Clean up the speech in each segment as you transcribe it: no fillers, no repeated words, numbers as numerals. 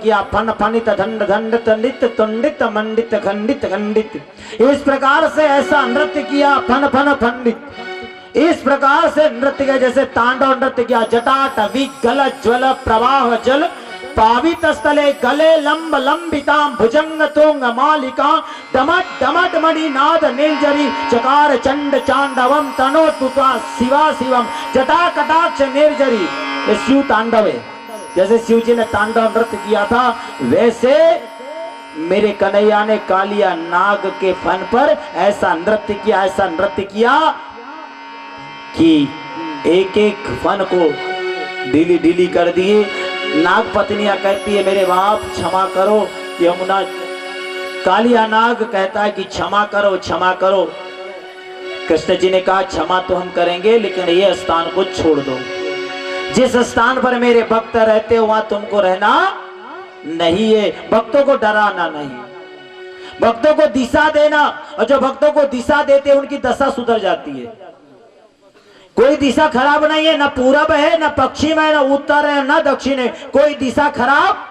किया, फन फनित दंड दंड तंडित तुंडित मंडित खंडित खंडित। इस प्रकार से ऐसा नृत्य किया, फन फन फंडित। इस प्रकार से नृत्य किया जैसे तांडव नृत्य किया। जटाटवी गल ज्वल प्रवाह जल पावित स्थले गले लंब लंबिताम भुजंग तुंग मालिका डमट डमट मणि नाद निर्जरी चकार चंड चांडवम तनो तुता शिवा शिवम जटा कटाक्ष निर्जरी। ये शिव तांडव है। जैसे शिव जी ने तांडव नृत्य किया था वैसे मेरे कन्हैया ने कालिया नाग के फन पर ऐसा नृत्य किया, ऐसा नृत्य किया कि एक एक फन को ढीली ढीली कर दिए। नाग पत्नियां कहती है मेरे बाप क्षमा करो। यमुना कालिया नाग कहता है कि क्षमा करो क्षमा करो। कृष्ण जी ने कहा क्षमा तो हम करेंगे लेकिन ये स्थान को छोड़ दो। जिस स्थान पर मेरे भक्त रहते हो वहां तुमको रहना नहीं है। भक्तों को डराना नहीं, भक्तों को दिशा देना, और जो भक्तों को दिशा देते हैं उनकी दशा सुधर जाती है। कोई दिशा खराब नहीं है, ना पूरब है ना पश्चिम है ना उत्तर है ना दक्षिण है, कोई दिशा खराब।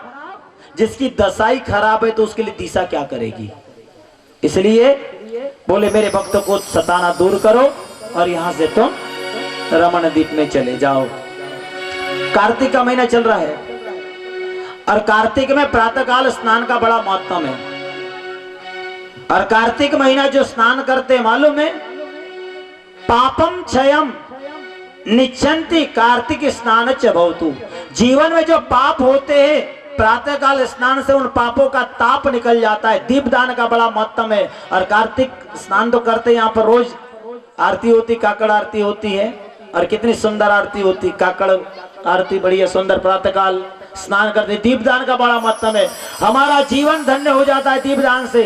जिसकी दशा ही खराब है तो उसके लिए दिशा क्या करेगी। इसलिए बोले मेरे भक्तों को सताना दूर करो और यहां से तुम रमण द्वीप में चले जाओ। कार्तिक का महीना चल रहा है और कार्तिक में प्रातःकाल स्नान का बड़ा महत्व है। और कार्तिक महीना जो स्नान करते मालूम है, पापम क्षयम निच्छन्ति कार्तिक स्नान च भवतु। जीवन में जो पाप होते हैं प्रातःकाल स्नान से उन पापों का ताप निकल जाता है। दीपदान का बड़ा महत्व है। और कार्तिक स्नान तो करते यहाँ पर रोज आरती होती, काकड़ आरती होती है और कितनी सुंदर आरती होती, काकड़ आरती बढ़िया सुंदर। प्रातःकाल स्नान करते, दीपदान का बड़ा महत्व है। हमारा जीवन धन्य हो जाता है दीपदान से।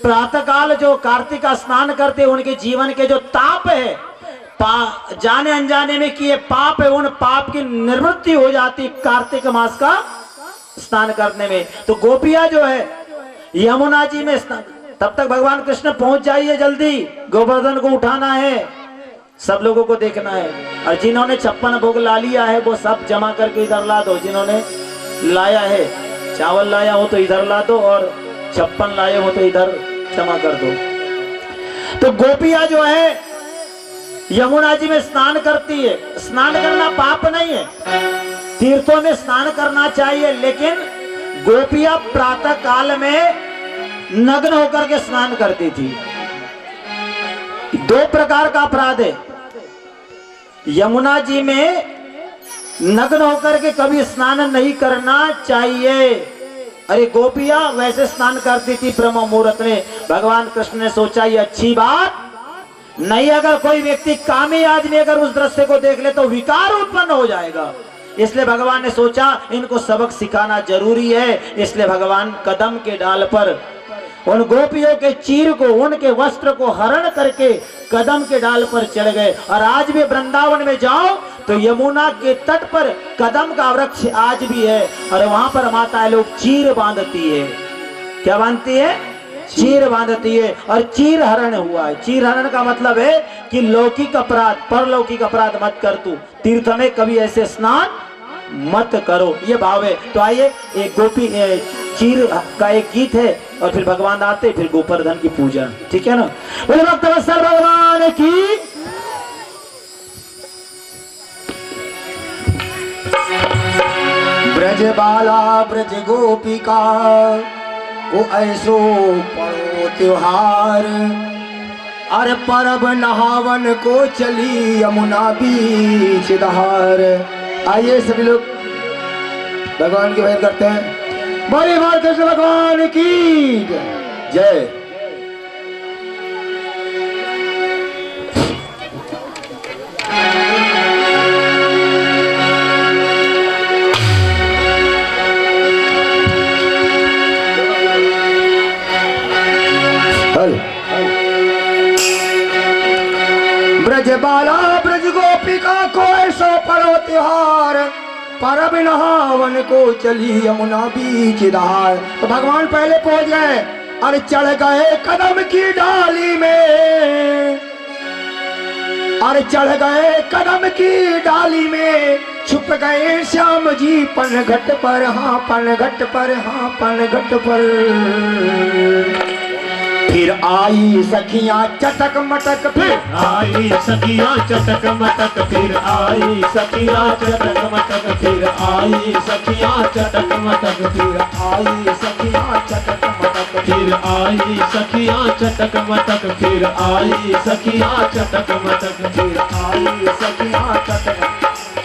प्रातःकाल जो कार्तिक का स्नान करते उनके जीवन के जो ताप है, जाने अनजाने में किए पाप है, उन पाप की निवृत्ति हो जाती कार्तिक मास का स्नान करने में। तो गोपियां जो है यमुना जी में स्नान, तब तक भगवान कृष्ण पहुंच जाइए जल्दी, गोवर्धन को उठाना है, सब लोगों को देखना है। और जिन्होंने 56 भोग ला लिया है वो सब जमा करके इधर ला दो। जिन्होंने लाया है चावल लाया हो तो इधर ला दो और 56 लाए हो तो इधर जमा कर दो। तो गोपियां जो है यमुना जी में स्नान करती है। स्नान करना पाप नहीं है, तीर्थों में स्नान करना चाहिए, लेकिन गोपियां प्रातः काल में नग्न होकर के स्नान करती थी। 2 प्रकार का अपराध है। यमुना जी में नग्न होकर के कभी स्नान नहीं करना चाहिए। अरे गोपियां वैसे स्नान करती थी ब्रह्म मुहूर्त में। भगवान कृष्ण ने सोचा ये अच्छी बात नहीं, अगर कोई व्यक्ति कामी आदमी अगर उस दृश्य को देख ले तो विकार उत्पन्न हो जाएगा। इसलिए भगवान ने सोचा इनको सबक सिखाना जरूरी है। इसलिए भगवान कदम के डाल पर उन गोपियों के चीर को, उनके वस्त्र को हरण करके कदम के डाल पर चढ़ गए। और आज भी वृंदावन में जाओ तो यमुना के तट पर कदम का वृक्ष आज भी है और वहां पर माताएं लोग चीर बांधती है। क्या बांधती है? चीर बांधती है। और चीर हरण हुआ है। चीर हरण का मतलब है कि लौकिक अपराध, परलौकिक अपराध मत कर तू, तीर्थ में कभी ऐसे स्नान मत करो, ये भाव है। तो आइए एक गोपी चीर का एक गीत है और फिर भगवान आते, फिर गोवर्धन की पूजा, ठीक है ना। बोले भक्त वत्सल भगवान की। ब्रज बाला ब्रज गोपिका को ऐसो पड़ो त्योहार, अरे परब नहावन को चली यमुना बीच दहार। आइए सभी लोग भगवान की भजन करते हैं। बोले बाल कृष्ण भगवान की जय। ब्रज बाला ब्रज गोपिका को ऐसा पड़ो त्योहार, परब नहावन को चली यमुना बीच धार। तो भगवान पहले पहुंच गए और चढ़ गए कदम की डाली में, और चढ़ गए कदम की डाली में। छुप गए श्याम जी पनघट पर, हाँ पनघट पर, हाँ पनघट पर। फिर आई सखियां चटक मटक, फिर आई सखियां चटक मटक, फिर आई सखियां चटक मटक, फिर आई सखियां चटक मटक, फिर आई सखियां चटक मटक, फिर आई सखियां चटक मटक, फिर आई सखियां चटक मटक, फिर आई सखियां चटक।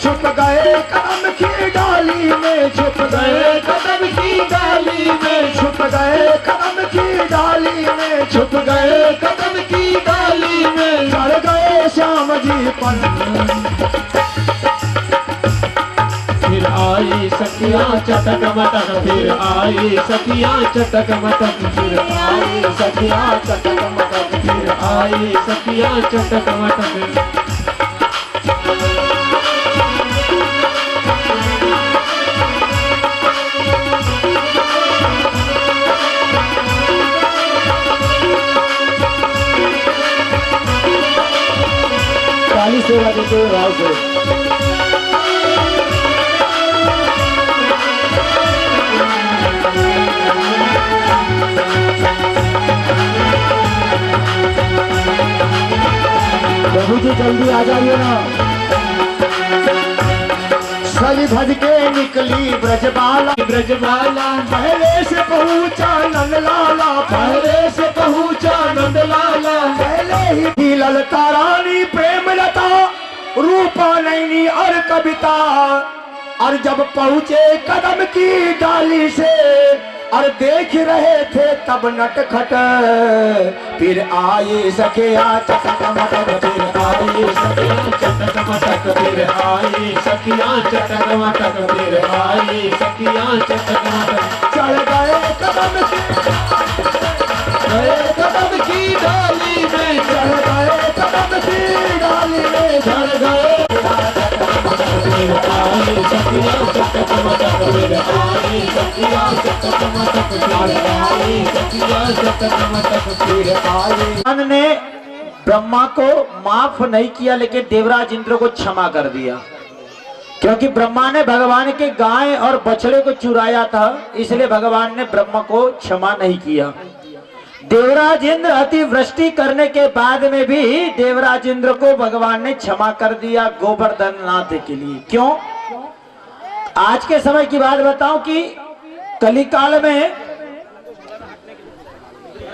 छुप गए कदम की डाली में, छुप गए कदम की डाली में, छुप गए कदम की डाली में, छुप गए कदम की डाली में, चढ़ गए श्याम जी पन। फिर आई सखियां चटक मटक, फिर आई सखियां चटक मटक, फिर आई सखियां चटक मटक, फिर आई सखियां चटक मटक। काली सेवा देते हुए भाव से प्रभु जी जल्दी आ जाइए ना। सज धज के निकली ब्रजबाला, ब्रजबाला पहले से पहुंचा नंदलाला, पहले से पहुंचा नंदलाला, पहले ही ललता रानी प्रेम लता, रूपा नैनी और कविता। और जब पहुंचे कदम की डाली से, और देख रहे थे तब नटखट। फिर आए सखिया चटक मटक, फिर आई सखियां चटक मटक, फिर आई सखियां चटक मटक, फिर आई सखियां चटक मटक। चढ़ गए कदम की, गए कदम की डाली में, चढ़ गए कदम की डाली में, चढ़ गए। फिर आई सखियां चटक मटक, फिर आई सखियां चटक मटक, फिर आई सखियां चटक मटक, फिर आई। भगवान ने ब्रह्मा को माफ नहीं किया, लेकिन देवराज इंद्र को क्षमा कर दिया, क्योंकि ब्रह्मा ने भगवान के गाय और बछड़े को चुराया था, इसलिए भगवान ने ब्रह्मा को क्षमा नहीं किया। देवराज इंद्र अतिवृष्टि करने के बाद में भी देवराज इंद्र को भगवान ने क्षमा कर दिया गोवर्धन नाथ के लिए। क्यों? आज के समय की बात बताऊं कि कलिकाल में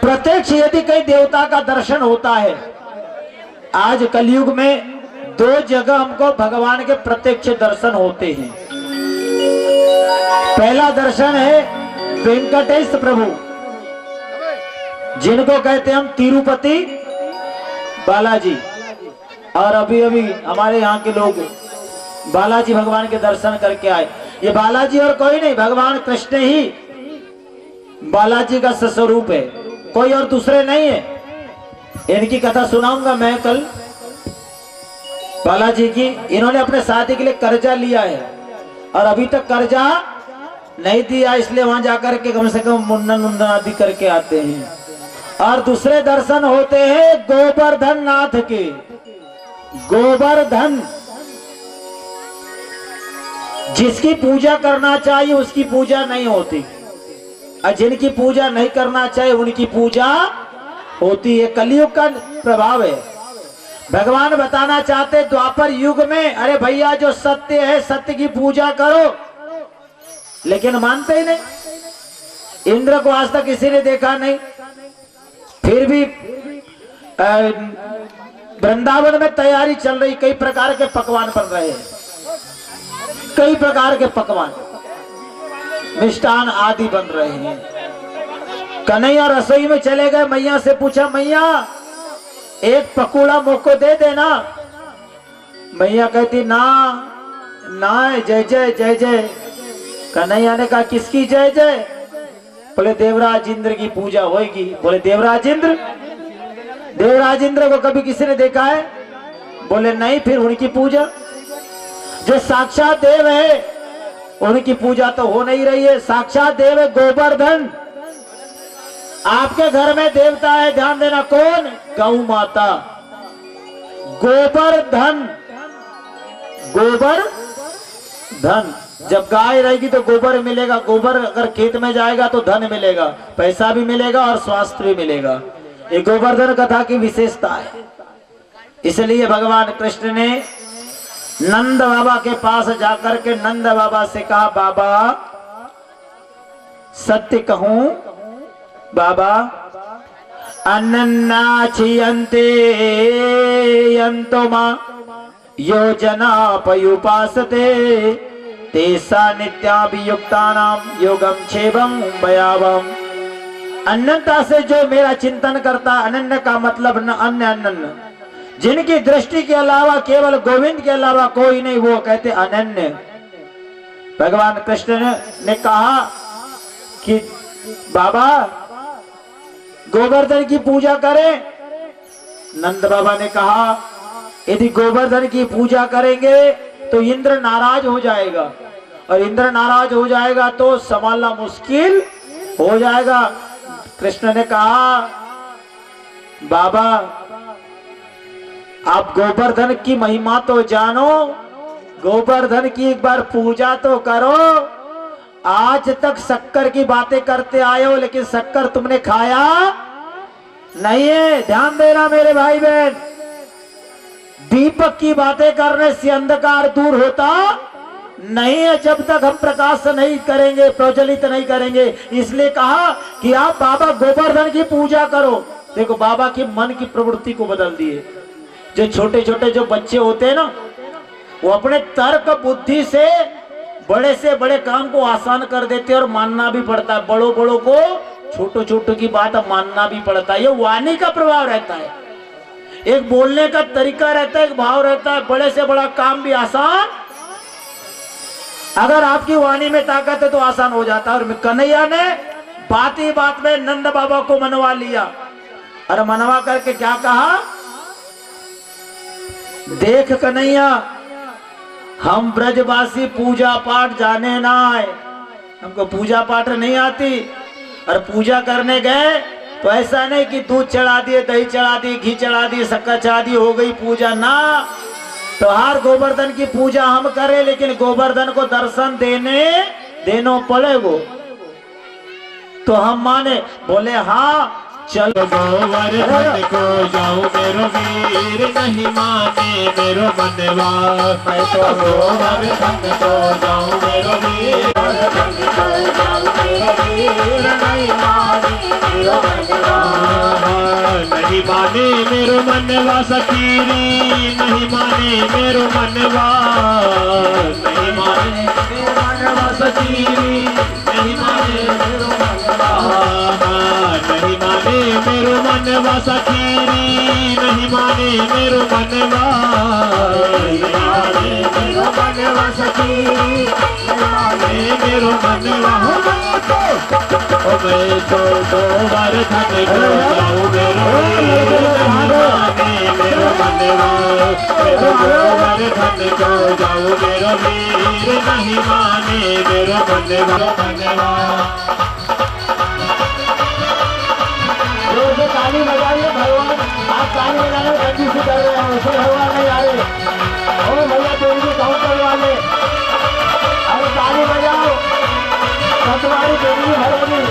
प्रत्यक्ष यदि कई देवता का दर्शन होता है, आज कलयुग में 2 जगह हमको भगवान के प्रत्यक्ष दर्शन होते हैं। पहला दर्शन है वेंकटेश प्रभु, जिनको कहते हैं हम तिरुपति बालाजी, और अभी अभी हमारे यहाँ के लोग बालाजी भगवान के दर्शन करके आए। ये बालाजी और कोई नहीं, भगवान कृष्ण ही बालाजी का स्वरूप है, कोई और दूसरे नहीं है। इनकी कथा सुनाऊंगा मैं कल। बालाजी की, इन्होंने अपने शादी के लिए कर्जा लिया है और अभी तक कर्जा नहीं दिया, इसलिए वहां जाकर के कम से कम मुंडन आदि करके आते हैं। और दूसरे दर्शन होते हैं गोवर्धन नाथ के। गोवर्धन, जिसकी पूजा करना चाहिए उसकी पूजा नहीं होती, और जिनकी पूजा नहीं करना चाहिए उनकी पूजा होती है। कलयुग का प्रभाव है। भगवान बताना चाहते द्वापर युग में, अरे भैया जो सत्य है सत्य की पूजा करो, लेकिन मानते ही नहीं। इंद्र को आज तक किसी ने देखा नहीं, फिर भी वृंदावन में तैयारी चल रही, कई प्रकार के पकवान बन रहे हैं, कई प्रकार के पकवान मिष्टान आदि बन रहे हैं। कन्हैया रसोई में चले गए, मैया से पूछा मैया एक पकौड़ा मुझको दे देना। मैया कहती ना ना, जय जय जय जय। कन्हैया ने कहा किसकी जय जय? बोले देवराज इंद्र की पूजा होगी। बोले देवराज इंद्र? देवराज इंद्र को कभी किसी ने देखा है? बोले नहीं। फिर उनकी पूजा, जो साक्षात देव है उनकी पूजा तो हो नहीं रही है। साक्षात देव है गोवर्धन। आपके घर में देवता है, ध्यान देना, कौन? गौ माता। गोवर्धन, गोबर धन। जब गाय रहेगी तो गोबर मिलेगा, गोबर अगर खेत में जाएगा तो धन मिलेगा, पैसा भी मिलेगा और स्वास्थ्य भी मिलेगा। ये गोवर्धन कथा की विशेषता है। इसलिए भगवान कृष्ण ने नंद बाबा के पास जाकर के नंद बाबा से कहा, बाबा सत्य कहूं बाबा, अन्नाचियन्ते यन्तोमा योजना पयुपासते तेसा नित्याभियुक्तानां योगम क्षेमं भयावम। अनन्यता से जो मेरा चिंतन करता, अनन्य का मतलब न अन्य अनन्य, जिनकी दृष्टि के अलावा केवल गोविंद के अलावा कोई नहीं, वो कहते अनन्य। भगवान कृष्ण ने कहा कि बाबा गोवर्धन की पूजा करें। नंद बाबा ने कहा यदि गोवर्धन की पूजा करेंगे तो इंद्र नाराज हो जाएगा, और इंद्र नाराज हो जाएगा तो संभालना मुश्किल हो जाएगा। कृष्ण ने कहा बाबा आप गोवर्धन की महिमा तो जानो, गोवर्धन की एक बार पूजा तो करो। आज तक शक्कर की बातें करते आए हो, लेकिन शक्कर तुमने खाया नहीं है। ध्यान देना मेरे भाई बहन, दीपक की बातें करने से अंधकार दूर होता नहीं है जब तक हम प्रकाश नहीं करेंगे, प्रज्वलित नहीं करेंगे। इसलिए कहा कि आप बाबा गोवर्धन की पूजा करो। देखो बाबा की मन की प्रवृत्ति को बदल दिए। जो छोटे छोटे जो बच्चे होते हैं ना, वो अपने तर्क बुद्धि से बड़े काम को आसान कर देते हैं, और मानना भी पड़ता है। बड़ों बड़ों को छोटो छोटो की बात मानना भी पड़ता है। ये वाणी का प्रभाव रहता है, एक बोलने का तरीका रहता है, एक भाव रहता है। बड़े से बड़ा काम भी आसान, अगर आपकी वाणी में ताकत है तो आसान हो जाता है। और कन्हैया ने बात ही बात में नंद बाबा को मनवा लिया, और मनवा करके क्या कहा, देख कन्हैया हम ब्रजवासी पूजा पाठ जाने ना आए, हमको पूजा पाठ नहीं आती। और पूजा करने गए तो ऐसा नहीं कि दूध चढ़ा दिए, दही चढ़ा दी, घी चढ़ा दी, शक्कर चढ़ा दी, हो गई पूजा ना। तो हर गोवर्धन की पूजा हम करें, लेकिन गोवर्धन को दर्शन देनो पड़ेगो। तो हम माने, बोले हाँ चलो। गोवर्धन को जाऊं मेरो वीर, नहीं माने मेरो मनवा। मैं तो गोवर्धन को जाऊं मेरो वीर, नहीं माने मेरो मनवा। नहीं माने मेरो मनवा सखीरी, नहीं माने मेरो मनवा। नहीं माने मेरो मनवा सखीरी, नहीं माने मेरो मनवा। नहीं माने मेरो मनवा सखीरी, नहीं माने मेरो मनवा। नहीं माने मेरो मनवा सखीरी, नहीं माने मेरो मनवा। मैं तो गोवर्धन को जाऊं मेरो वीर, नहीं माने मेरो मनवा। मेरो गोवर्धन को जाऊं मेरो वीर, नहीं माने मेरो मनवा। ताली बजाइए भगवान, आप ताली बजाने गलती से कर रहे हैं, उसे भगवान नहीं आ रहे। ओ भैया तो उनके काउंटर वाले, अरे ताली बजाओ, तुम्हारी जिंदगी भरोगी।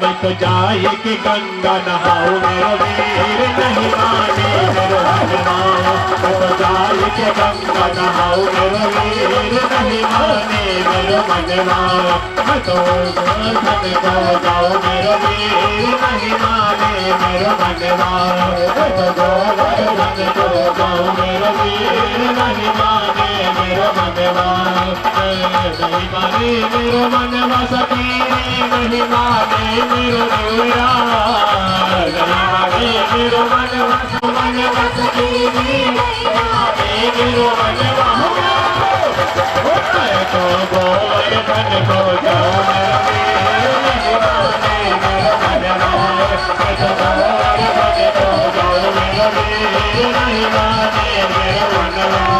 मैं तो जाए कि गंगा नहाओ मेरो वीर, नहीं माने मेरो मनवा। मैं तो जाए कि गंगा नहाओ मेरो वीर, नहीं माने मेरो मनवा। मैं तो गोवर्धन को जाऊं मेरो वीर, नहीं माने मेरो मनवा। मैं तो गोवर्धन को जाऊं मेरो वीर, नहीं माने मेरो मनवा। नहीं माने मेरो मनवा सखीरी, नहीं माने मेरो वीरा। नहीं माने मेरो मनवा सखीरी, नहीं माने मेरो मनवा। मैं तो गोवर्धन को जाऊं मेरो वीर, नहीं माने मेरो मनवा। मैं तो गोवर्धन को जाऊं मेरो वीर, नहीं माने मेरो मनवा।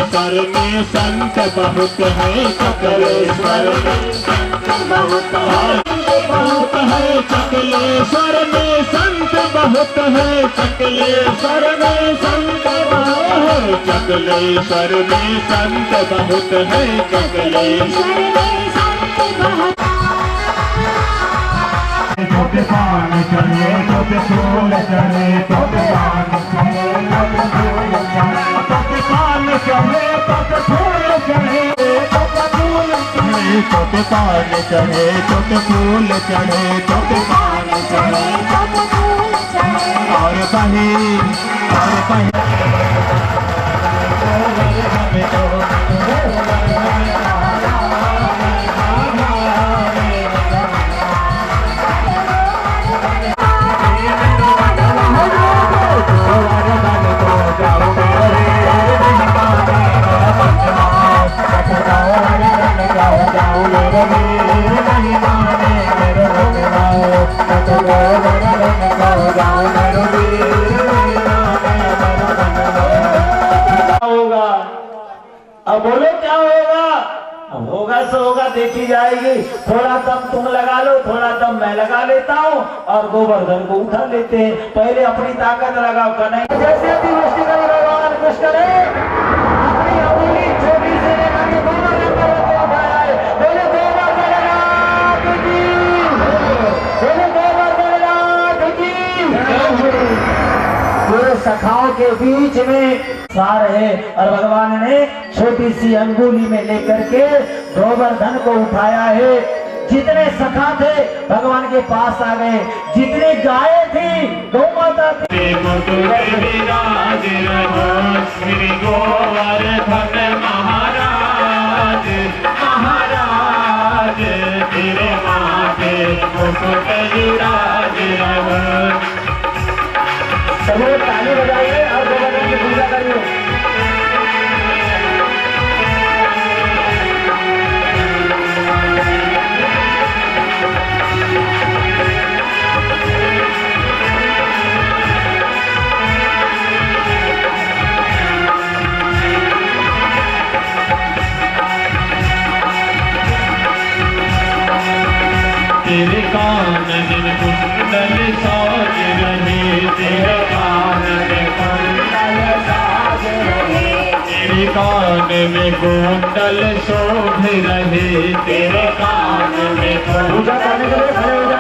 में संत बहुत है सकलेश्वर में संत बहुत है सकलेश्वर में संत बहुत है सकलेश्वर में संत बहुत है सकलेश्वर में संत बहुत है सकलेश्वर में संत बहुत छोटे पान चढ़े छोटे फूल चढ़े छोटे पान चढ़े छोटे पान चढ़े छोटे फूल चढ़े छोटे पान चढ़े छोटे फूल चढ़े छोटे पान चढ़े छोटे फूल चढ़े और बही होगा अब बोलो क्या होगा? अब होगा सो होगा, देखी जाएगी। थोड़ा दम तुम लगा लो, थोड़ा दम मैं लगा लेता हूँ और गोवर्धन को उठा लेते हैं। पहले अपनी ताकत लगाओ। कन्हैया जैसे अतिवृष्टि करे भगवान कुछ करे, अपनी अमूली छोटी से लेकर के गोवर्धन को उठाया है। बोले गोवर्धन नाथ की, बोले गोवर्धन नाथ की। पूरे सखाओं के बीच में सार है और भगवान ने छोटी सी अंगुली में लेकर के गोवर्धन को उठाया है। जितने सखा थे भगवान के पास आ गए, जितनी गायें थी गौ माता थी। श्री गोवर्धन महाराज महाराज तेरे माथे मुकुट विराज रहो। सब लोग ताली बजाइए और गोवर्धन की पूजा करिए। तेरे कानन कुंडल साज रहे, तेरे कानन कुंडल साज रहे, तेरे कान में कुंडल शोभ रहे, तेरे कान में कुंडल शोभ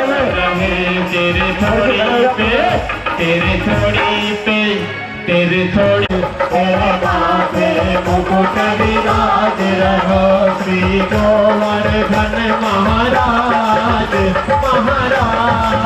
रहे, तेरे थोड़ी पे तेरे थोड़ी पे तेरे थोड़ी तेरे माथे मुकुट विराज रहो। श्री गोवर्धन महाराज महाराज।